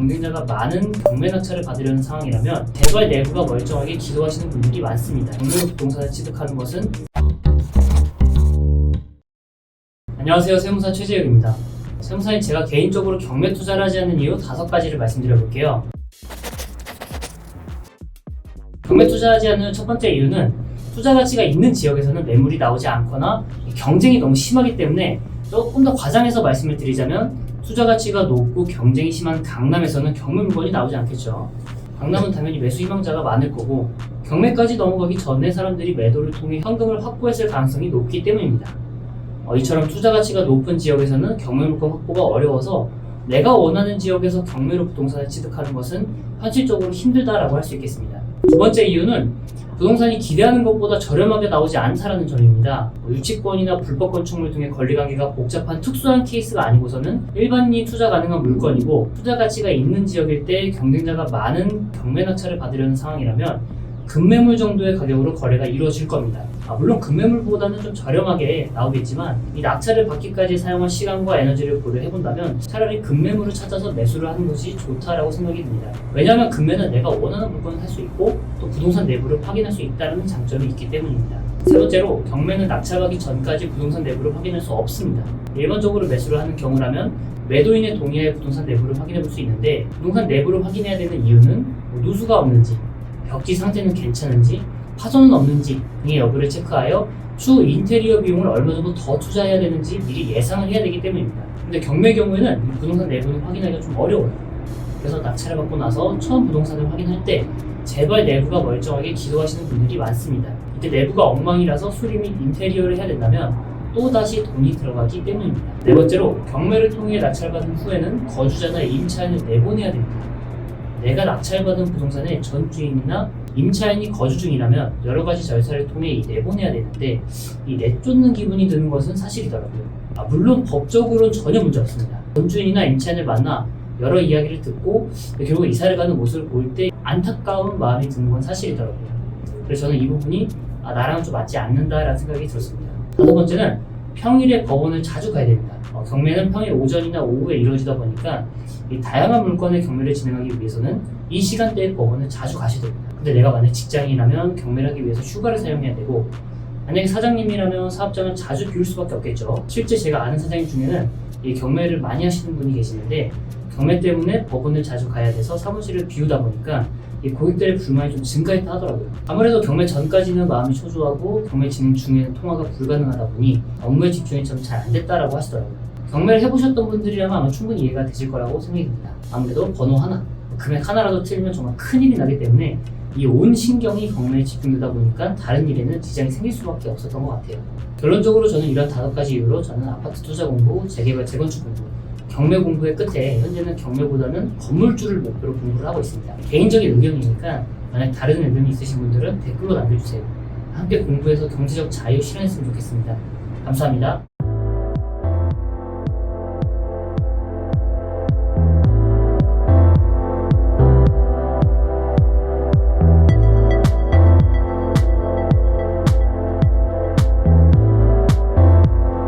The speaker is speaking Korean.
경쟁자가 많은 경매 낙찰을 받으려는 상황이라면 제발 내부가 멀쩡하게 기도하시는 분들이 많습니다. 경매로 부동산을 취득하는 것은 안녕하세요, 세무사 최재혁입니다. 세무사인 제가 개인적으로 경매 투자를 하지 않는 이유 5가지를 말씀드려볼게요. 경매 투자하지 않는 첫 번째 이유는 투자 가치가 있는 지역에서는 매물이 나오지 않거나 경쟁이 너무 심하기 때문에, 조금 더 과장해서 말씀을 드리자면 투자 가치가 높고 경쟁이 심한 강남에서는 경매 물건이 나오지 않겠죠. 강남은 당연히 매수 희망자가 많을 거고, 경매까지 넘어가기 전에 사람들이 매도를 통해 현금을 확보했을 가능성이 높기 때문입니다. 이처럼 투자 가치가 높은 지역에서는 경매 물건 확보가 어려워서 내가 원하는 지역에서 경매로 부동산을 취득하는 것은 현실적으로 힘들다라고 할 수 있겠습니다. 두 번째 이유는 부동산이 기대하는 것보다 저렴하게 나오지 않다라는 점입니다. 유치권이나 불법 건축물 등의 권리관계가 복잡한 특수한 케이스가 아니고서는 일반인이 투자 가능한 물건이고, 투자 가치가 있는 지역일 때 경쟁자가 많은 경매 낙찰을 받으려는 상황이라면 급매물 정도의 가격으로 거래가 이루어질 겁니다. 물론 급매물보다는 좀 저렴하게 나오겠지만, 이 낙찰을 받기까지 사용한 시간과 에너지를 고려해본다면 차라리 급매물을 찾아서 매수를 하는 것이 좋다라고 생각이 듭니다. 왜냐하면 급매는 내가 원하는 물건을 살 수 있고 또 부동산 내부를 확인할 수 있다는 장점이 있기 때문입니다. 세 번째로, 경매는 낙찰받기 전까지 부동산 내부를 확인할 수 없습니다. 일반적으로 매수를 하는 경우라면 매도인의 동의하에 부동산 내부를 확인해 볼 수 있는데, 부동산 내부를 확인해야 되는 이유는 누수가 없는지, 벽지 상태는 괜찮은지, 파손은 없는지 등의 여부를 체크하여 추후 인테리어 비용을 얼마 정도 더 투자해야 되는지 미리 예상을 해야 되기 때문입니다. 근데 경매의 경우에는 부동산 내부는 확인하기가 좀 어려워요. 그래서 낙찰을 받고 나서 처음 부동산을 확인할 때 제발 내부가 멀쩡하게 기도하시는 분들이 많습니다. 이때 내부가 엉망이라서 수리 및 인테리어를 해야 된다면 또다시 돈이 들어가기 때문입니다. 네 번째로, 경매를 통해 낙찰받은 후에는 거주자나 임차인을 내보내야 됩니다. 내가 낙찰받은 부동산의 전 주인이나 임차인이 거주 중이라면 여러 가지 절차를 통해 내보내야 되는데, 이 내쫓는 기분이 드는 것은 사실이더라고요. 물론 법적으로는 전혀 문제 없습니다. 전 주인이나 임차인을 만나 여러 이야기를 듣고 결국 이사를 가는 모습을 볼 때 안타까운 마음이 드는 건 사실이더라고요. 그래서 저는 이 부분이 나랑은 좀 맞지 않는다라는 생각이 들었습니다. 다섯 번째는, 평일에 법원을 자주 가야 됩니다. 경매는 평일 오전이나 오후에 이루어지다 보니까 이 다양한 물건의 경매를 진행하기 위해서는 이 시간대에 법원을 자주 가셔야 됩니다. 근데 내가 만약 직장인이라면 경매를 하기 위해서 휴가를 사용해야 되고, 만약에 사장님이라면 사업장을 자주 비울 수밖에 없겠죠. 실제 제가 아는 사장님 중에는 이 경매를 많이 하시는 분이 계시는데, 경매 때문에 법원을 자주 가야 돼서 사무실을 비우다 보니까 이 고객들의 불만이 좀 증가했다 하더라고요. 아무래도 경매 전까지는 마음이 초조하고 경매 진행 중에는 통화가 불가능하다 보니 업무에 집중이 좀 잘 안 됐다라고 하시더라고요. 경매를 해보셨던 분들이라면 아마 충분히 이해가 되실 거라고 생각이 듭니다. 아무래도 번호 하나, 금액 하나라도 틀리면 정말 큰일이 나기 때문에 이 온 신경이 경매에 집중되다 보니까 다른 일에는 지장이 생길 수밖에 없었던 것 같아요. 결론적으로 저는 이런 5가지 이유로 저는 아파트 투자 공부, 재개발, 재건축 공부, 경매 공부의 끝에 현재는 경매보다는 건물주를 목표로 공부를 하고 있습니다. 개인적인 의견이니까 만약 다른 의견이 있으신 분들은 댓글로 남겨주세요. 함께 공부해서 경제적 자유 실현했으면 좋겠습니다. 감사합니다.